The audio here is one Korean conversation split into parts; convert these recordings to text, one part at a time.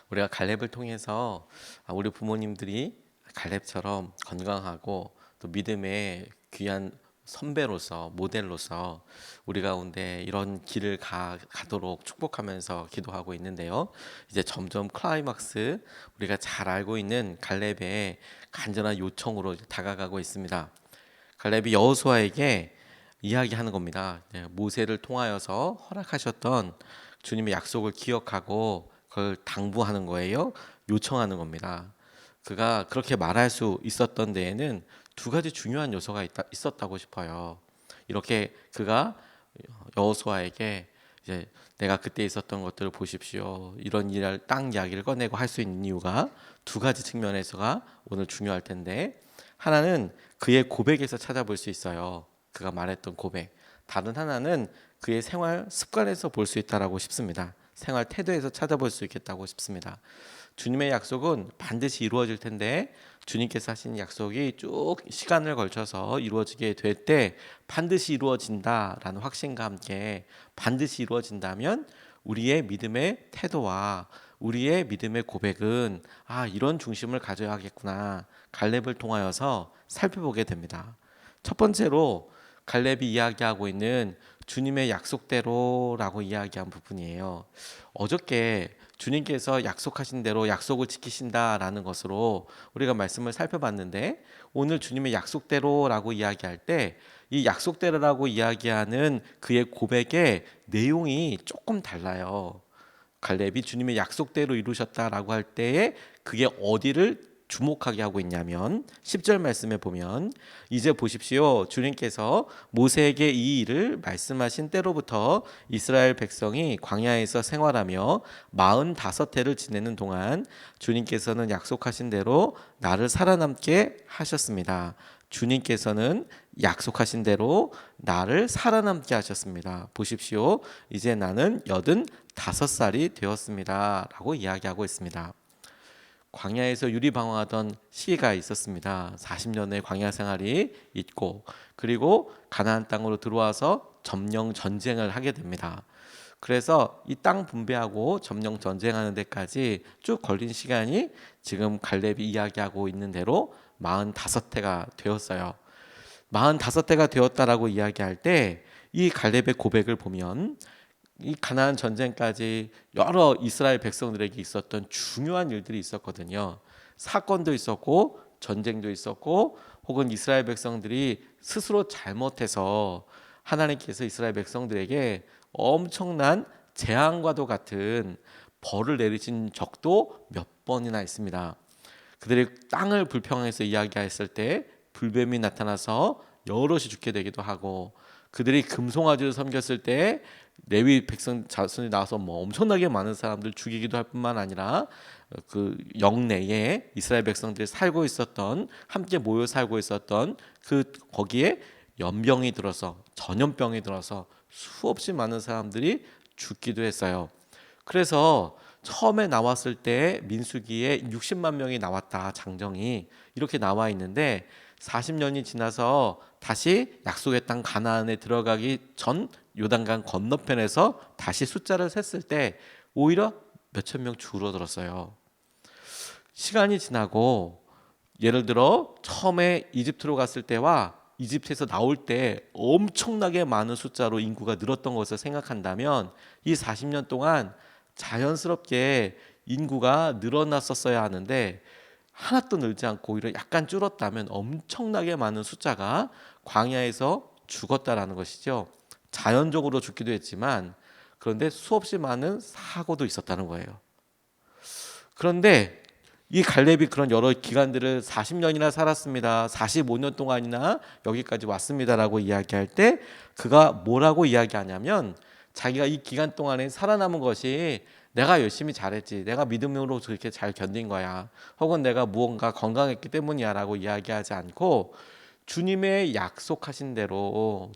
우리가 갈렙을 통해서 우리 부모님들이 갈렙처럼 건강하고 또 믿음의 귀한 선배로서 모델로서 우리 가운데 이런 길을 가도록 축복하면서 기도하고 있는데요. 이제 점점 클라이막스 우리가 잘 알고 있는 갈렙의 간절한 요청으로 다가가고 있습니다. 갈렙이 여호수아에게 이야기하는 겁니다. 모세를 통하여서 허락하셨던 주님의 약속을 기억하고 그걸 당부하는 거예요. 요청하는 겁니다. 그가 그렇게 말할 수 있었던 데에는 두 가지 중요한 요소가 있었다고 싶어요. 이렇게 그가 여호수아에게 이제 내가 그때 있었던 것들을 보십시오. 이런 일을 땅 이야기를 꺼내고 할 수 있는 이유가 두 가지 측면에서가 오늘 중요할 텐데, 하나는 그의 고백에서 찾아볼 수 있어요. 그가 말했던 고백. 다른 하나는 그의 생활 습관에서 볼 수 있다라고 싶습니다. 생활 태도에서 찾아볼 수 있겠다고 싶습니다. 주님의 약속은 반드시 이루어질 텐데, 주님께서 하신 약속이 쭉 시간을 걸쳐서 이루어지게 될 때 반드시 이루어진다라는 확신과 함께 반드시 이루어진다면 우리의 믿음의 태도와 우리의 믿음의 고백은 이런 중심을 가져야겠구나, 갈렙을 통하여서 살펴보게 됩니다. 첫 번째로 갈렙이 이야기하고 있는 주님의 약속대로라고 이야기한 부분이에요. 어저께 주님께서 약속하신 대로 약속을 지키신다라는 것으로 우리가 말씀을 살펴봤는데, 오늘 주님의 약속대로라고 이야기할 때 이 약속대로라고 이야기하는 그의 고백의 내용이 조금 달라요. 갈렙이 주님의 약속대로 이루셨다라고 할 때에 그게 어디를 주목하게 하고 있냐면 10절 말씀에 보면, 이제 보십시오, 주님께서 모세에게 이 일을 말씀하신 때로부터 이스라엘 백성이 광야에서 생활하며 45해를 지내는 동안 주님께서는 약속하신 대로 나를 살아남게 하셨습니다. 주님께서는 약속하신 대로 나를 살아남게 하셨습니다. 보십시오, 이제 나는 85살이 되었습니다 라고 이야기하고 있습니다. 광야에서 유리방황하던 시기가 있었습니다. 40년의 광야 생활이 있고, 그리고 가나안 땅으로 들어와서 점령 전쟁을 하게 됩니다. 그래서 이 땅 분배하고 점령 전쟁하는 데까지 쭉 걸린 시간이 지금 갈렙이 이야기하고 있는 대로 45해가 되었어요. 45해가 되었다라고 이야기할 때 이 갈렙의 고백을 보면, 이 가나안 전쟁까지 여러 이스라엘 백성들에게 있었던 중요한 일들이 있었거든요. 사건도 있었고 전쟁도 있었고, 혹은 이스라엘 백성들이 스스로 잘못해서 하나님께서 이스라엘 백성들에게 엄청난 재앙과도 같은 벌을 내리신 적도 몇 번이나 있습니다. 그들이 땅을 불평해서 이야기했을 때 불뱀이 나타나서 여럿이 죽게 되기도 하고, 그들이 금송아지를 섬겼을 때 레위 백성 자손이 나와서 엄청나게 많은 사람들 죽이기도 할 뿐만 아니라 그 영내에 이스라엘 백성들이 살고 있었던, 함께 모여 살고 있었던 그 거기에 연병이 들어서, 전염병이 들어서 수없이 많은 사람들이 죽기도 했어요. 그래서 처음에 나왔을 때 민수기에 60만 명이 나왔다, 장정이 이렇게 나와 있는데, 40년이 지나서 다시 약속의 땅 가나안에 들어가기 전 요단강 건너편에서 다시 숫자를 셌을 때 오히려 몇천 명 줄어들었어요. 시간이 지나고, 예를 들어 처음에 이집트로 갔을 때와 이집트에서 나올 때 엄청나게 많은 숫자로 인구가 늘었던 것을 생각한다면, 이 40년 동안 자연스럽게 인구가 늘어났었어야 하는데 하나도 늘지 않고 오히려 약간 줄었다면 엄청나게 많은 숫자가 광야에서 죽었다라는 것이죠. 자연적으로 죽기도 했지만, 그런데 수없이 많은 사고도 있었다는 거예요. 그런데 이 갈렙이 그런 여러 기간들을 40년이나 살았습니다, 45년 동안이나 여기까지 왔습니다라고 이야기할 때 그가 뭐라고 이야기하냐면, 자기가 이 기간 동안에 살아남은 것이 내가 열심히 잘했지, 내가 믿음으로 그렇게 잘 견딘 거야, 혹은 내가 무언가 건강했기 때문이야 라고 이야기하지 않고, 주님의 약속하신 대로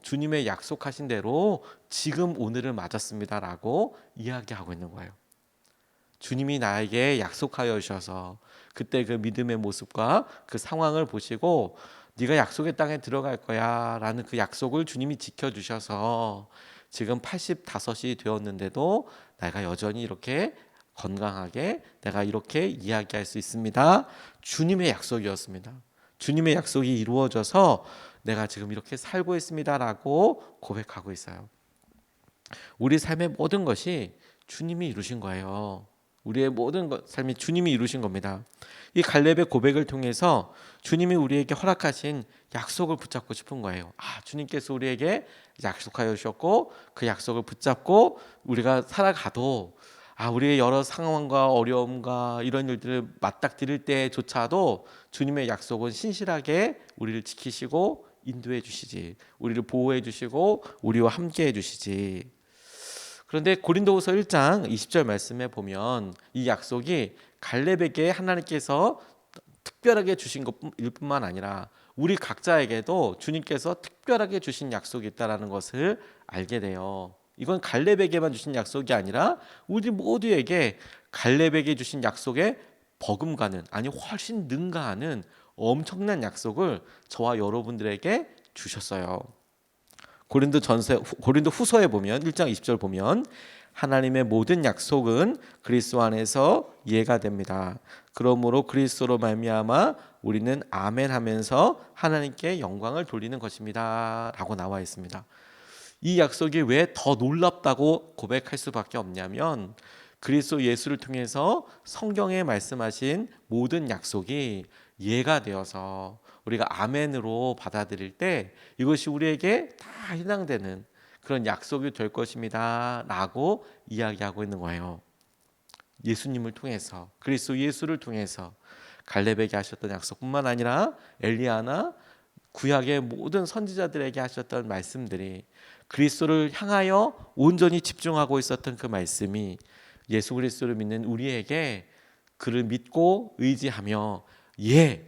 지금 오늘을 맞았습니다 라고 이야기하고 있는 거예요. 주님이 나에게 약속하여 주셔서 그때 그 믿음의 모습과 그 상황을 보시고, 네가 약속의 땅에 들어갈 거야 라는 그 약속을 주님이 지켜주셔서 지금 85이 되었는데도 내가 여전히 이렇게 건강하게 내가 이렇게 이야기할 수 있습니다. 주님의 약속이었습니다. 주님의 약속이 이루어져서 내가 지금 이렇게 살고 있습니다라고 고백하고 있어요. 우리 삶의 모든 것이 주님이 이루신 거예요. 우리의 모든 삶이 주님이 이루신 겁니다. 이 갈렙의 고백을 통해서 주님이 우리에게 허락하신 약속을 붙잡고 싶은 거예요. 주님께서 우리에게 약속하여 주셨고 그 약속을 붙잡고 우리가 살아가도 우리의 여러 상황과 어려움과 이런 일들을 맞닥뜨릴 때조차도 주님의 약속은 신실하게 우리를 지키시고 인도해 주시지, 우리를 보호해 주시고 우리와 함께 해 주시지. 그런데 고린도후서 1장 20절 말씀에 보면 이 약속이 갈렙에게 하나님께서 특별하게 주신 것일 뿐만 아니라 우리 각자에게도 주님께서 특별하게 주신 약속이 있다는 것을 알게 돼요. 이건 갈렙에게만 주신 약속이 아니라 우리 모두에게 갈렙에게 주신 약속에 버금가는, 아니 훨씬 능가하는 엄청난 약속을 저와 여러분들에게 주셨어요. 고린도 후서에 보면 1장 20절 보면 하나님의 모든 약속은 그리스도 안에서 이해가 됩니다. 그러므로 그리스도로 말미암아 우리는 아멘 하면서 하나님께 영광을 돌리는 것입니다 라고 나와 있습니다. 이 약속이 왜 더 놀랍다고 고백할 수밖에 없냐면 그리스도 예수를 통해서 성경에 말씀하신 모든 약속이 이해가 되어서 우리가 아멘으로 받아들일 때 이것이 우리에게 다 해당되는 그런 약속이 될 것입니다 라고 이야기하고 있는 거예요. 예수님을 통해서, 그리스도 예수를 통해서 갈렙에게 하셨던 약속뿐만 아니라 엘리야나 구약의 모든 선지자들에게 하셨던 말씀들이, 그리스도를 향하여 온전히 집중하고 있었던 그 말씀이 예수 그리스도를 믿는 우리에게 그를 믿고 의지하며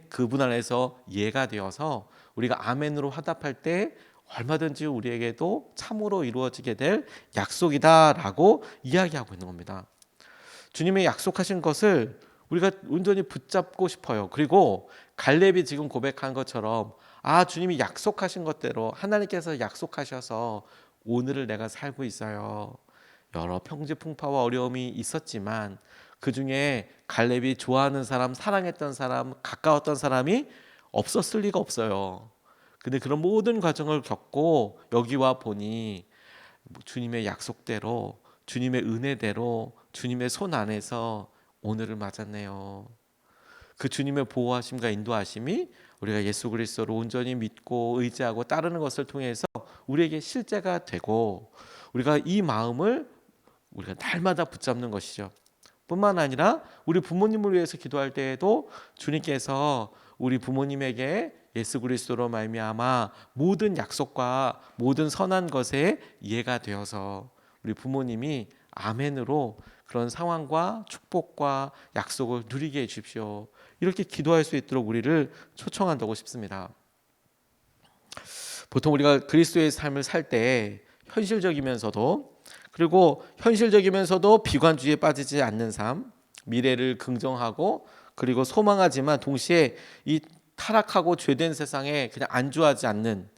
그분 안에서 예가 되어서 우리가 아멘으로 화답할 때 얼마든지 우리에게도 참으로 이루어지게 될 약속이다라고 이야기하고 있는 겁니다. 주님의 약속하신 것을 우리가 온전히 붙잡고 싶어요. 그리고 갈렙이 지금 고백한 것처럼 주님이 약속하신 것대로 하나님께서 약속하셔서 오늘을 내가 살고 있어요. 여러 평지풍파와 어려움이 있었지만 그 중에 갈렙이 좋아하는 사람, 사랑했던 사람, 가까웠던 사람이 없었을 리가 없어요. 근데 그런 모든 과정을 겪고 여기 와 보니 주님의 약속대로, 주님의 은혜대로, 주님의 손 안에서 오늘을 맞았네요. 그 주님의 보호하심과 인도하심이 우리가 예수 그리스도를 온전히 믿고 의지하고 따르는 것을 통해서 우리에게 실제가 되고, 우리가 이 마음을 우리가 날마다 붙잡는 것이죠. 뿐만 아니라 우리 부모님을 위해서 기도할 때에도 주님께서 우리 부모님에게 예수 그리스도로 말미암아 모든 약속과 모든 선한 것에 이해가 되어서 우리 부모님이 아멘으로 그런 상황과 축복과 약속을 누리게 해 주십시오. 이렇게 기도할 수 있도록 우리를 초청한다고 싶습니다. 보통 우리가 그리스도의 삶을 살 때 현실적이면서도 비관주의에 빠지지 않는 삶, 미래를 긍정하고 그리고 소망하지만 동시에 이 타락하고 죄된 세상에 그냥 안주하지 않는,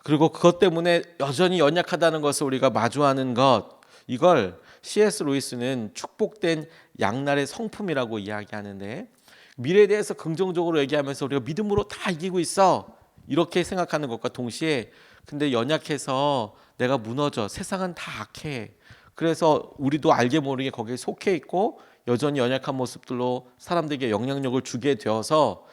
그리고 그것 때문에 여전히 연약하다는 것을 우리가 마주하는 것, 이걸 C.S. 루이스는 축복된 양날의 성품이라고 이야기하는데, 미래에 대해서 긍정적으로 얘기하면서 우리가 믿음으로 다 이기고 있어 이렇게 생각하는 것과 동시에 근데 연약해서 내가 무너져, 세상은 다 악해, 그래서 우리도 알게 모르게 거기에 속해 있고 여전히 연약한 모습들로 사람들에게 영향력을 주게 되어서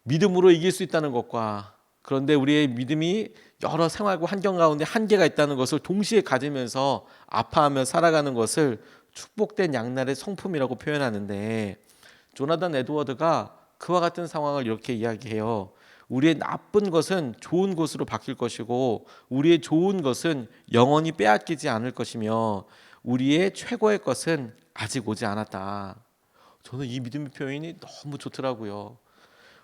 믿음으로 이길 수 있다는 것과, 그런데 우리의 믿음이 여러 생활과 환경 가운데 한계가 있다는 것을 동시에 가지면서 아파하며 살아가는 것을 축복된 양날의 성품이라고 표현하는데, 조나단 에드워드가 그와 같은 상황을 이렇게 이야기해요. 우리의 나쁜 것은 좋은 것으로 바뀔 것이고 우리의 좋은 것은 영원히 빼앗기지 않을 것이며 우리의 최고의 것은 아직 오지 않았다. 저는 이 믿음의 표현이 너무 좋더라고요.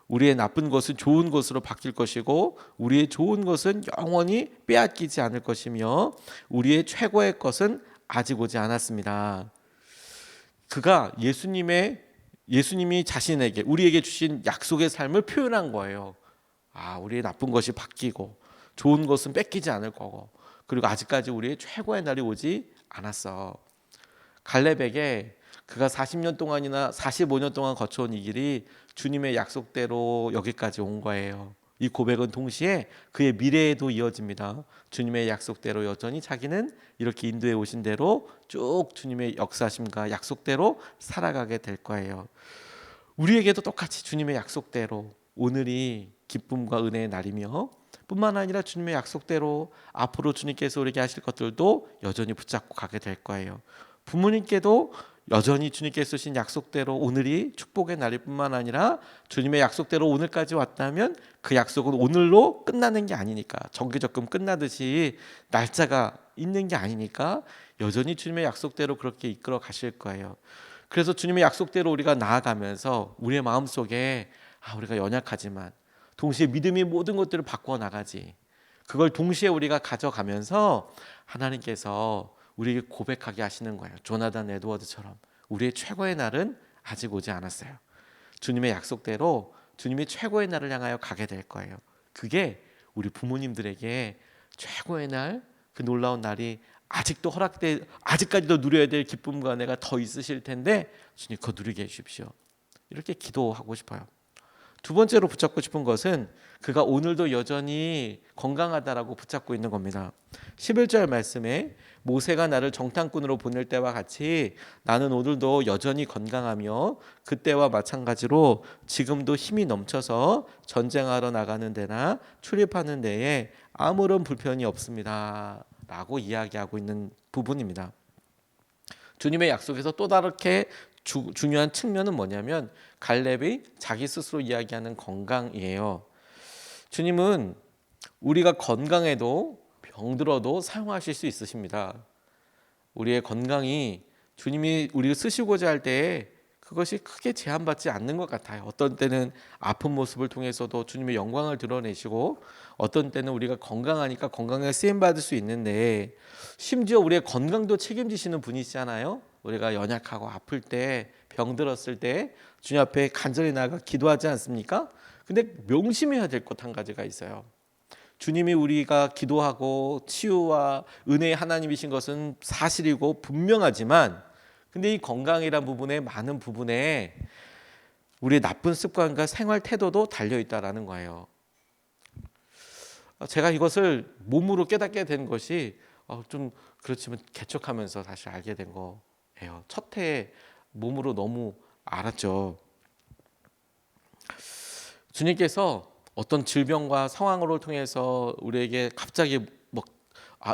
우리의 나쁜 것은 좋은 것으로 바뀔 것이고 우리의 좋은 것은 영원히 빼앗기지 않을 것이며 우리의 최고의 것은 아직 오지 않았습니다. 그가 예수님이 자신에게, 우리에게 주신 약속의 삶을 표현한 거예요. 우리의 나쁜 것이 바뀌고 좋은 것은 뺏기지 않을 거고, 그리고 아직까지 우리의 최고의 날이 오지 않았어. 갈렙에게 그가 40년 동안이나 45년 동안 거쳐온 이 길이 주님의 약속대로 여기까지 온 거예요. 이 고백은 동시에 그의 미래에도 이어집니다. 주님의 약속대로 여전히 자기는 이렇게 인도해 오신 대로 쭉 주님의 역사심과 약속대로 살아가게 될 거예요. 우리에게도 똑같이 주님의 약속대로 오늘이 기쁨과 은혜의 날이며 뿐만 아니라 주님의 약속대로 앞으로 주님께서 우리에게 하실 것들도 여전히 붙잡고 가게 될 거예요. 부모님께도 여전히 주님께서 주신 약속대로 오늘이 축복의 날일 뿐만 아니라 주님의 약속대로 오늘까지 왔다면 그 약속은 오늘로 끝나는 게 아니니까, 정기적금 끝나듯이 날짜가 있는 게 아니니까 여전히 주님의 약속대로 그렇게 이끌어 가실 거예요. 그래서 주님의 약속대로 우리가 나아가면서 우리의 마음속에 우리가 연약하지만 동시에 믿음이 모든 것들을 바꿔 나가지, 그걸 동시에 우리가 가져가면서 하나님께서 우리에게 고백하게 하시는 거예요. 조나단 에드워드처럼 우리의 최고의 날은 아직 오지 않았어요. 주님의 약속대로 주님이 최고의 날을 향하여 가게 될 거예요. 그게 우리 부모님들에게 최고의 날, 그 놀라운 날이 아직까지도 누려야 될 기쁨과 은혜가 더 있으실 텐데 주님 그거 누리게 해주십시오. 이렇게 기도하고 싶어요. 두 번째로 붙잡고 싶은 것은 그가 오늘도 여전히 건강하다라고 붙잡고 있는 겁니다. 11절 말씀에 모세가 나를 정탐꾼으로 보낼 때와 같이 나는 오늘도 여전히 건강하며 그때와 마찬가지로 지금도 힘이 넘쳐서 전쟁하러 나가는 데나 출입하는 데에 아무런 불편이 없습니다 라고 이야기하고 있는 부분입니다. 주님의 약속에서 또 다르게 중요한 측면은 뭐냐면 갈렙이 자기 스스로 이야기하는 건강이에요. 주님은 우리가 건강해도 병들어도 사용하실 수 있으십니다. 우리의 건강이 주님이 우리를 쓰시고자 할 때에 그것이 크게 제한받지 않는 것 같아요. 어떤 때는 아픈 모습을 통해서도 주님의 영광을 드러내시고 어떤 때는 우리가 건강하니까 건강에 쓰임받을 수 있는데 심지어 우리의 건강도 책임지시는 분이시잖아요. 우리가 연약하고 아플 때 병들었을 때 주님 앞에 간절히 나아가 기도하지 않습니까? 근데 명심해야 될 것 한 가지가 있어요. 주님이 우리가 기도하고 치유와 은혜의 하나님이신 것은 사실이고 분명하지만 근데 이 건강이란 부분에 많은 부분에 우리의 나쁜 습관과 생활 태도도 달려있다라는 거예요. 제가 이것을 몸으로 깨닫게 된 것이 좀 그렇지만 개척하면서 다시 알게 된 거예요. 첫 해에 몸으로 너무 알았죠. 주님께서 어떤 질병과 상황을 통해서 우리에게 갑자기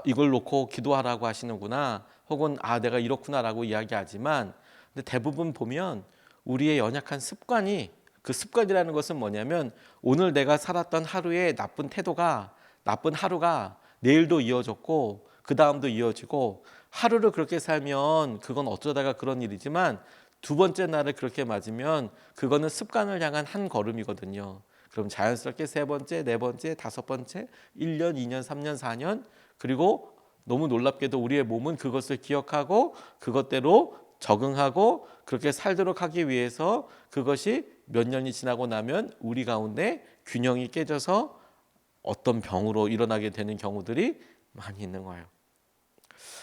이걸 놓고 기도하라고 하시는구나 혹은 내가 이렇구나라고 이야기하지만 근데 대부분 보면 우리의 연약한 습관이 그 습관이라는 것은 뭐냐면 오늘 내가 살았던 하루의 나쁜 하루가 내일도 이어졌고 그 다음도 이어지고 하루를 그렇게 살면 그건 어쩌다가 그런 일이지만 두 번째 날을 그렇게 맞으면 그거는 습관을 향한 한 걸음이거든요. 그럼 자연스럽게 세 번째, 네 번째, 다섯 번째, 1년, 2년, 3년, 4년 그리고 너무 놀랍게도 우리의 몸은 그것을 기억하고 그것대로 적응하고 그렇게 살도록 하기 위해서 그것이 몇 년이 지나고 나면 우리 가운데 균형이 깨져서 어떤 병으로 일어나게 되는 경우들이 많이 있는 거예요.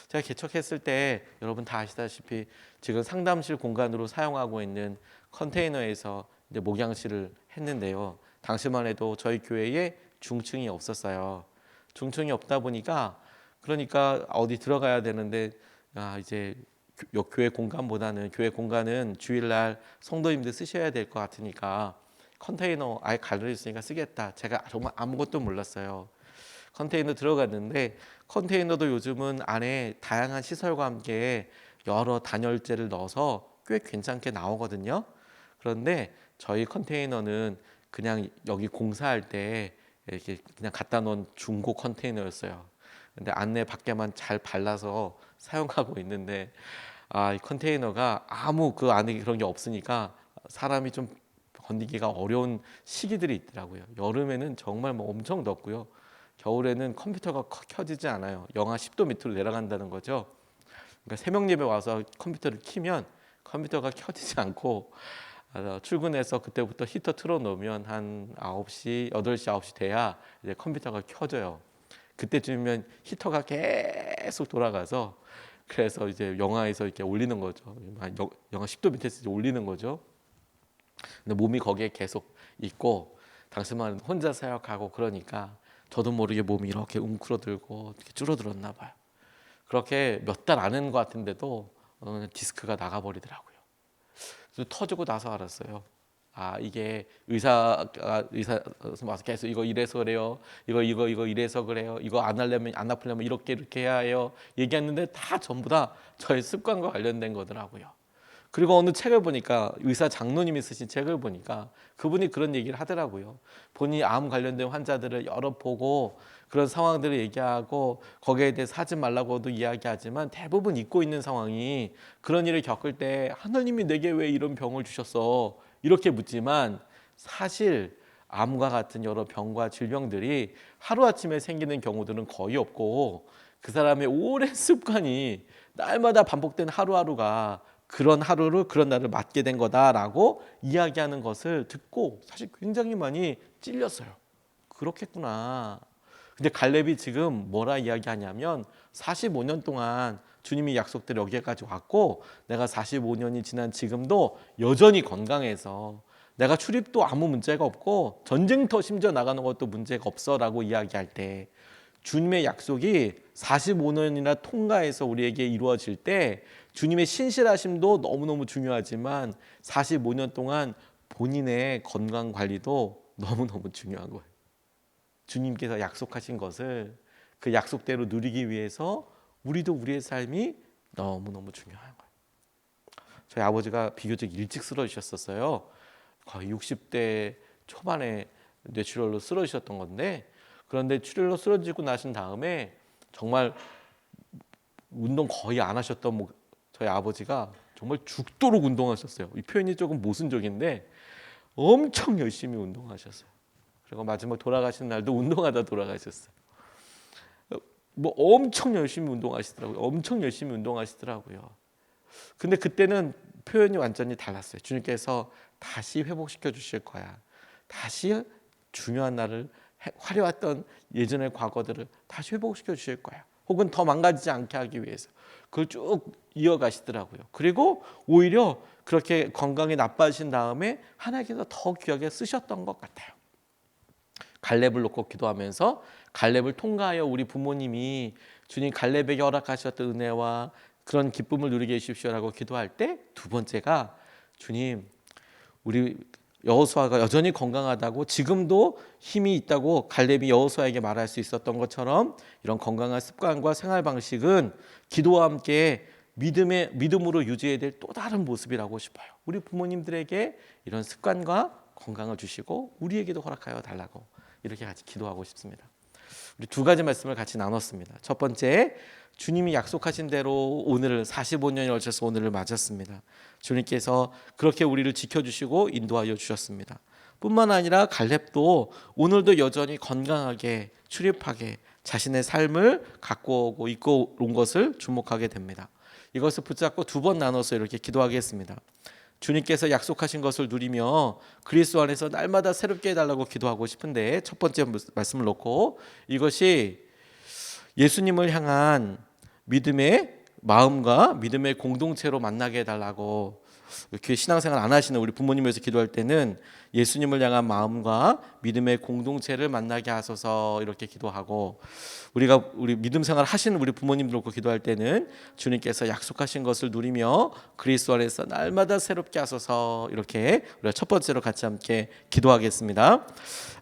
제가 개척했을 때 여러분 다 아시다시피 지금 상담실 공간으로 사용하고 있는 컨테이너에서 이제 목양실을 했는데요. 당시만 해도 저희 교회에 중층이 없었어요. 중층이 없다 보니까 그러니까 어디 들어가야 되는데 이제 교회 공간보다는 교회 공간은 주일날 성도님들 쓰셔야 될 것 같으니까 컨테이너 아예 갈려 있으니까 쓰겠다. 제가 정말 아무것도 몰랐어요. 컨테이너 들어갔는데 컨테이너도 요즘은 안에 다양한 시설과 함께 여러 단열재를 넣어서 꽤 괜찮게 나오거든요. 그런데 저희 컨테이너는 그냥 여기 공사할 때 이렇게 그냥 갖다 놓은 중고 컨테이너였어요. 근데 안내 밖에만 잘 발라서 사용하고 있는데 이 컨테이너가 아무 그 안에 그런 게 없으니까 사람이 좀 건드기가 어려운 시기들이 있더라고요. 여름에는 정말 엄청 덥고요. 겨울에는 컴퓨터가 켜지지 않아요. 영하 10도 밑으로 내려간다는 거죠. 그러니까 새벽 예배 와서 컴퓨터를 켜면 컴퓨터가 켜지지 않고 출근해서 그때부터 히터 틀어놓으면 한 9시, 8시, 9시 돼야 이제 컴퓨터가 켜져요. 그때쯤이면 히터가 계속 돌아가서 그래서 이제 영하에서 이렇게 올리는 거죠. 영하 10도 밑에서 이제 올리는 거죠. 근데 몸이 거기에 계속 있고 당신만 혼자 사역하고 그러니까 저도 모르게 몸이 이렇게 웅크러들고 이렇게 줄어들었나 봐요. 그렇게 몇 달 안 한 것 같은데도 디스크가 나가버리더라고요. 그래서 터지고 나서 알았어요. 아, 이게 의사 와서 계속 이거 이래서 그래요. 이거 이래서 그래요. 이거 안 하려면 안 아프려면 이렇게 해야 해요. 얘기했는데 다 전부 다 저의 습관과 관련된 거더라고요. 그리고 어느 책을 보니까 의사 장로님이 쓰신 책을 보니까 그분이 그런 얘기를 하더라고요. 본인이 암 관련된 환자들을 여러 보고 그런 상황들을 얘기하고 거기에 대해서 하지 말라고도 이야기하지만 대부분 잊고 있는 상황이 그런 일을 겪을 때 하나님이 내게 왜 이런 병을 주셨어? 이렇게 묻지만 사실 암과 같은 여러 병과 질병들이 하루아침에 생기는 경우들은 거의 없고 그 사람의 오랜 습관이 날마다 반복된 하루하루가 그런 하루를 그런 날을 맞게 된 거다라고 이야기하는 것을 듣고 사실 굉장히 많이 찔렸어요. 그렇겠구나. 근데 갈렙이 지금 뭐라 이야기하냐면 45년 동안 주님이 약속대로 여기까지 왔고 내가 45년이 지난 지금도 여전히 건강해서 내가 출입도 아무 문제가 없고 전쟁터 심지어 나가는 것도 문제가 없어라고 이야기할 때 주님의 약속이 45년이나 통과해서 우리에게 이루어질 때 주님의 신실하심도 너무너무 중요하지만 45년 동안 본인의 건강 관리도 너무너무 중요한 거예요. 주님께서 약속하신 것을 그 약속대로 누리기 위해서 우리도 우리의 삶이 너무너무 중요한 거예요. 저희 아버지가 비교적 일찍 쓰러지셨었어요. 거의 60대 초반에 뇌출혈로 쓰러지셨던 건데 그런데 출혈로 쓰러지고 나신 다음에 정말 운동 거의 안 하셨던 저희 아버지가 정말 죽도록 운동하셨어요. 이 표현이 조금 모순적인데 엄청 열심히 운동하셨어요. 그리고 마지막 돌아가시는 날도 운동하다 돌아가셨어요. 엄청 열심히 운동하시더라고요. 엄청 열심히 운동하시더라고요. 근데 그때는 표현이 완전히 달랐어요. 주님께서 다시 회복시켜 주실 거야. 다시 중요한 날을 화려했던 예전의 과거들을 다시 회복시켜 주실 거야. 혹은 더 망가지지 않게 하기 위해서 그걸 쭉 이어가시더라고요. 그리고 오히려 그렇게 건강이 나빠지신 다음에 하나님께서 더 귀하게 쓰셨던 것 같아요. 갈렙을 놓고 기도하면서 갈렙을 통과하여 우리 부모님이 주님 갈렙에게 허락하셨던 은혜와 그런 기쁨을 누리게 해주십시오라고 기도할 때 두 번째가 주님 우리 여호수아가 여전히 건강하다고 지금도 힘이 있다고 갈렙이 여호수아에게 말할 수 있었던 것처럼 이런 건강한 습관과 생활 방식은 기도와 함께 믿음으로 유지해야 될 또 다른 모습이라고 싶어요. 우리 부모님들에게 이런 습관과 건강을 주시고 우리에게도 허락하여 달라고 이렇게 같이 기도하고 싶습니다. 우리 두 가지 말씀을 같이 나눴습니다. 첫 번째, 주님이 약속하신 대로 오늘을 45년이 걸쳐서 오늘을 맞았습니다. 주님께서 그렇게 우리를 지켜주시고 인도하여 주셨습니다. 뿐만 아니라 갈렙도 오늘도 여전히 건강하게 출입하게 자신의 삶을 갖고 오고 이끌어 온 것을 주목하게 됩니다. 이것을 붙잡고 두 번 나눠서 이렇게 기도하겠습니다. 주님께서 약속하신 것을 누리며 그리스도 안에서 날마다 새롭게 해달라고 기도하고 싶은데 첫 번째 말씀을 놓고 이것이 예수님을 향한 믿음의 마음과 믿음의 공동체로 만나게 해달라고 이렇게 신앙생활 안 하시는 우리 부모님을 위해서 기도할 때는 예수님을 향한 마음과 믿음의 공동체를 만나게 하소서 이렇게 기도하고 우리 믿음 생활 하시는 우리 부모님들 놓고 기도할 때는 주님께서 약속하신 것을 누리며 그리스도 안에서 날마다 새롭게 하소서 이렇게 우리가 첫 번째로 같이 함께 기도하겠습니다.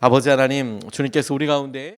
아버지 하나님, 주님께서 우리 가운데